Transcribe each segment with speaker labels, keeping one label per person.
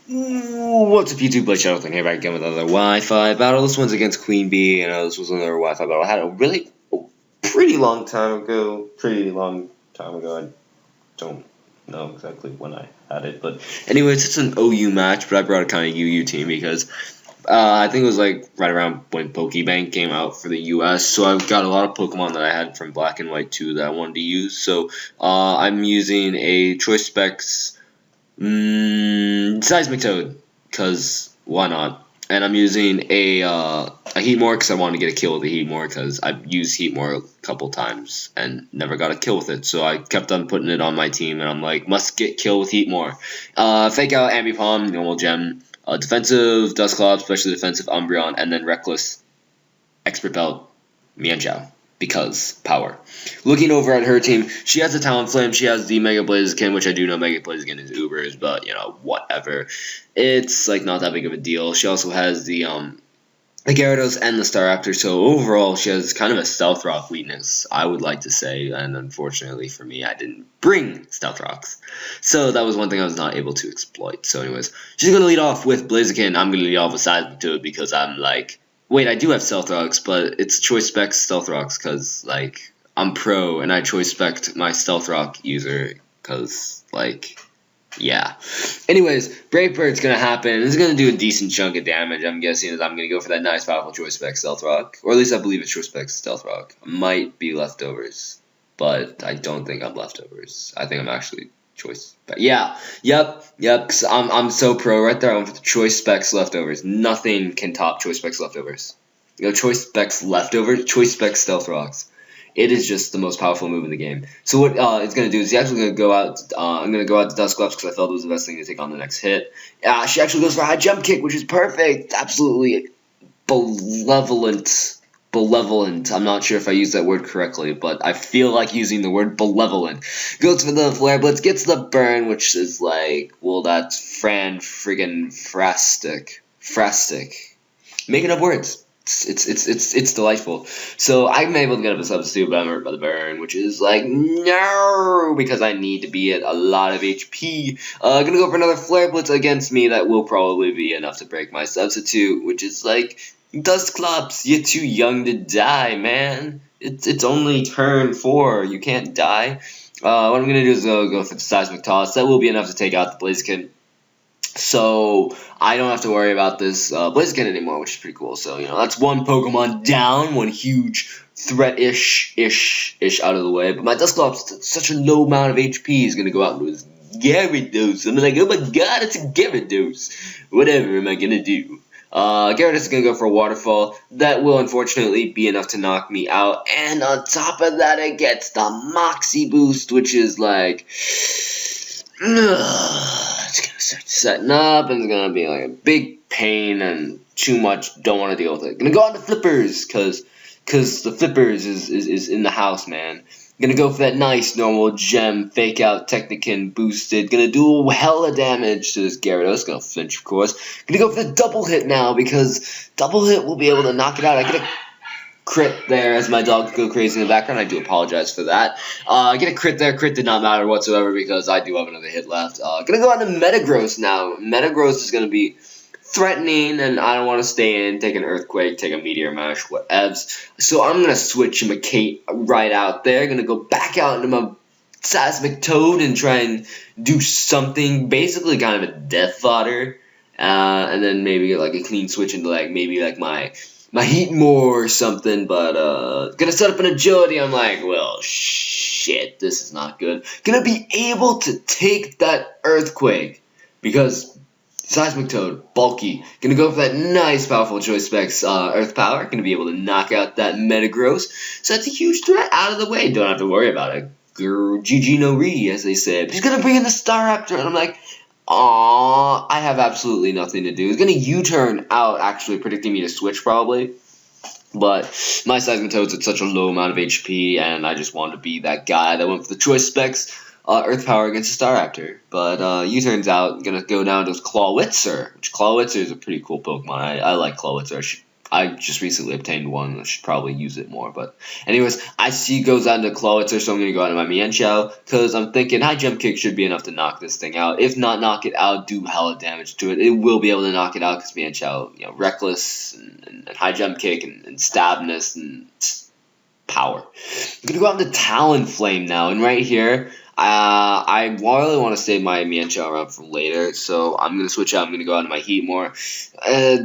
Speaker 1: What's up, YouTube? Blazeshadowthorn here back again with another Wi-Fi battle. This one's against Queen Bee, and this was another Wi-Fi battle. I had a pretty long time ago. I don't know exactly when I had it, but anyways, it's an OU match, but I brought a kind of UU team because I think it was like right around when Pokebank came out for the US, so I've got a lot of Pokemon that I had from Black and White 2 that I wanted to use. So I'm using a Choice Specs Seismic Toad, because why not? And I'm using a Heatmore because I wanted to get a kill with the Heatmore because I've used Heatmore a couple times and never got a kill with it. So I kept on putting it on my team, and I'm like, must get kill with Heatmore. Fake out Ambipom, normal gem. Defensive Dusclops, specially defensive Umbreon, and then Reckless Expert Belt Mienshao. Because power. Looking over at her team, she has a Talonflame, she has the Mega Blaziken, which I do know Mega Blaziken is Ubers, but you know, whatever. It's like not that big of a deal. She also has the Gyarados and the Staraptor, so overall she has kind of a Stealth Rock weakness, I would like to say, and unfortunately for me, I didn't bring Stealth Rocks. So that was one thing I was not able to exploit. So anyways, she's going to lead off with Blaziken. I'm going to lead off with Seismic Toad because I'm like, wait, I do have Stealth Rocks, but it's Choice Specs Stealth Rocks because, like, I'm pro and I Choice Spec'd my Stealth Rock user because, like, yeah. Anyways, Brave Bird's going to happen. It's going to do a decent chunk of damage, I'm guessing, as I'm going to go for that nice, powerful Choice Specs Stealth Rock. Or at least I believe it's Choice Specs Stealth Rock. Might be Leftovers, but I don't think I'm Leftovers. I think I'm actually Choice. But yeah, yep. Cause I'm so pro right there. I went for the Choice Specs Leftovers. Nothing can top Choice Specs Leftovers. You know, Choice Specs Leftovers, Choice Specs Stealth Rocks. It is just the most powerful move in the game. So what it's gonna do is he's actually gonna go out. I'm gonna go out to Dusclops because I felt it was the best thing to take on the next hit. She actually goes for a high jump kick, which is perfect. Absolutely benevolent. I'm not sure if I used that word correctly, but I feel like using the word benevolent. Goes for the Flare Blitz, gets the burn, which is like, well, that's Frastic. Making up words. It's delightful. So I'm able to get up a substitute, but I'm hurt by the burn, which is like, no, because I need to be at a lot of HP. Gonna go for another Flare Blitz against me. That will probably be enough to break my substitute, which is like, Dusclops, you're too young to die, man. It's only turn 4. You can't die. What I'm gonna do is go for the Seismic Toss. That will be enough to take out the Blaziken. So I don't have to worry about this Blaziken anymore, which is pretty cool. So, you know, that's one Pokemon down, one huge threat-ish out of the way. But my Dusclops, such a low amount of HP, is going to go out and lose Gyarados. I'm like, oh my god, it's a Gyarados. Whatever am I going to do? Gyarados is going to go for a Waterfall. That will unfortunately be enough to knock me out. And on top of that, it gets the Moxie Boost, which is like, it's going to start setting up, and it's going to be like a big pain and too much. Don't want to deal with it. Going to go on to Flippers, because the Flippers is in the house, man. Gonna go for that nice normal gem, fake out, Technikin boosted. Gonna do hella damage to this Gyarados. Gonna flinch, of course. Gonna go for the double hit now, because double hit will be able to knock it out. I get a crit there as my dogs go crazy in the background. I do apologize for that. I get a crit there. Crit did not matter whatsoever because I do have another hit left. Gonna go on to Metagross now. Metagross is gonna be threatening, and I don't want to stay in, take an Earthquake, take a Meteor Mash, whatevs. So I'm going to switch my Kate right out there. Going to go back out into my Seismic Toad and try and do something, basically kind of a death fodder. And then maybe get like a clean switch into like maybe like my Heatmore or something. But going to set up an Agility. I'm like, well, shit, this is not good. Going to be able to take that Earthquake because Seismic Toad, bulky. Gonna go for that nice, powerful Choice Specs Earth Power. Gonna be able to knock out that Metagross. So that's a huge threat out of the way. Don't have to worry about it. GG no re, as they say. But he's gonna bring in the Staraptor, and I'm like, aww, I have absolutely nothing to do. He's gonna U-turn out, actually, predicting me to switch probably. But my Seismic Toad's at such a low amount of HP, and I just wanted to be that guy that went for the Choice Specs Earth Power against a Staraptor. But U-turns out, gonna go down to Clawitzer, which Clawitzer is a pretty cool Pokemon. I like Clawitzer. I should I just recently obtained one. I should probably use it more. But anyways, I see goes out into Clowitzer, so I'm going to go out to my Mienshao. Because I'm thinking high jump kick should be enough to knock this thing out. If not knock it out, do hella damage to it. It will be able to knock it out because Mienshao, reckless and high jump kick and stabness and power. I'm going to go out into Talonflame now. And right here, I really want to save my Mienshao around for later, so I'm going to switch out. I'm going to go out to my Heatmore.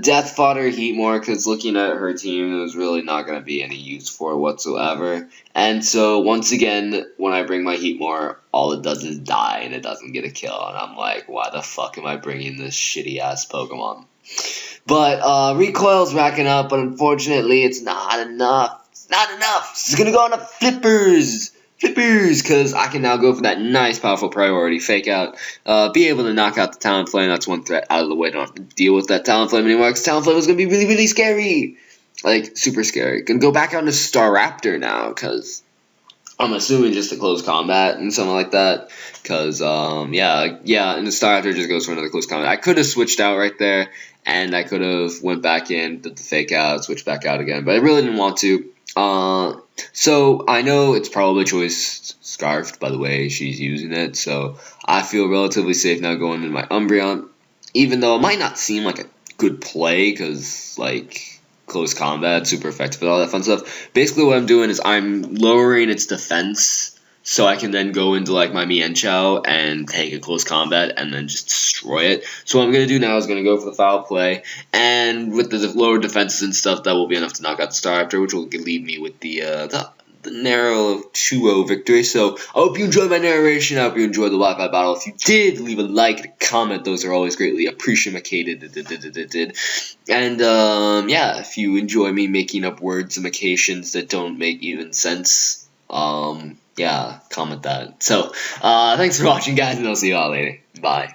Speaker 1: Death Fodder Heatmore, because looking at her team, it was really not going to be any use for it whatsoever. And so, once again, when I bring my Heatmore, all it does is die, and it doesn't get a kill. And I'm like, why the fuck am I bringing this shitty-ass Pokemon? But Recoil's racking up, but unfortunately, it's not enough. It's not enough. It's going to go on to Flippers, because I can now go for that nice, powerful priority fake out. Be able to knock out the Talonflame. That's one threat out of the way. Don't have to deal with that Talonflame anymore, because Talonflame is going to be really, really scary. Like, super scary. Gonna go back out to Staraptor now, because I'm assuming just to close combat and something like that. Because, yeah, and the Staraptor just goes for another close combat. I could have switched out right there, and I could have went back in, did the fake out, switched back out again, but I really didn't want to. So I know it's probably choice scarfed by the way she's using it, so I feel relatively safe now going into my Umbreon, even though it might not seem like a good play, because, like, close combat, super effective and all that fun stuff. Basically what I'm doing is I'm lowering its defense, so I can then go into, like, my Mienshao and take a close combat and then just destroy it. So what I'm going to do now is going to go for the foul play, and with the lower defenses and stuff, that will be enough to knock out the Staraptor, which will leave me with the narrow 2-0 victory. So I hope you enjoyed my narration. I hope you enjoyed the Wi-Fi battle. If you did, leave a like and a comment. Those are always greatly appreciated. And yeah, if you enjoy me making up words and occasions that don't make even sense, yeah, comment that. So thanks for watching, guys, and I'll see you all later. Bye.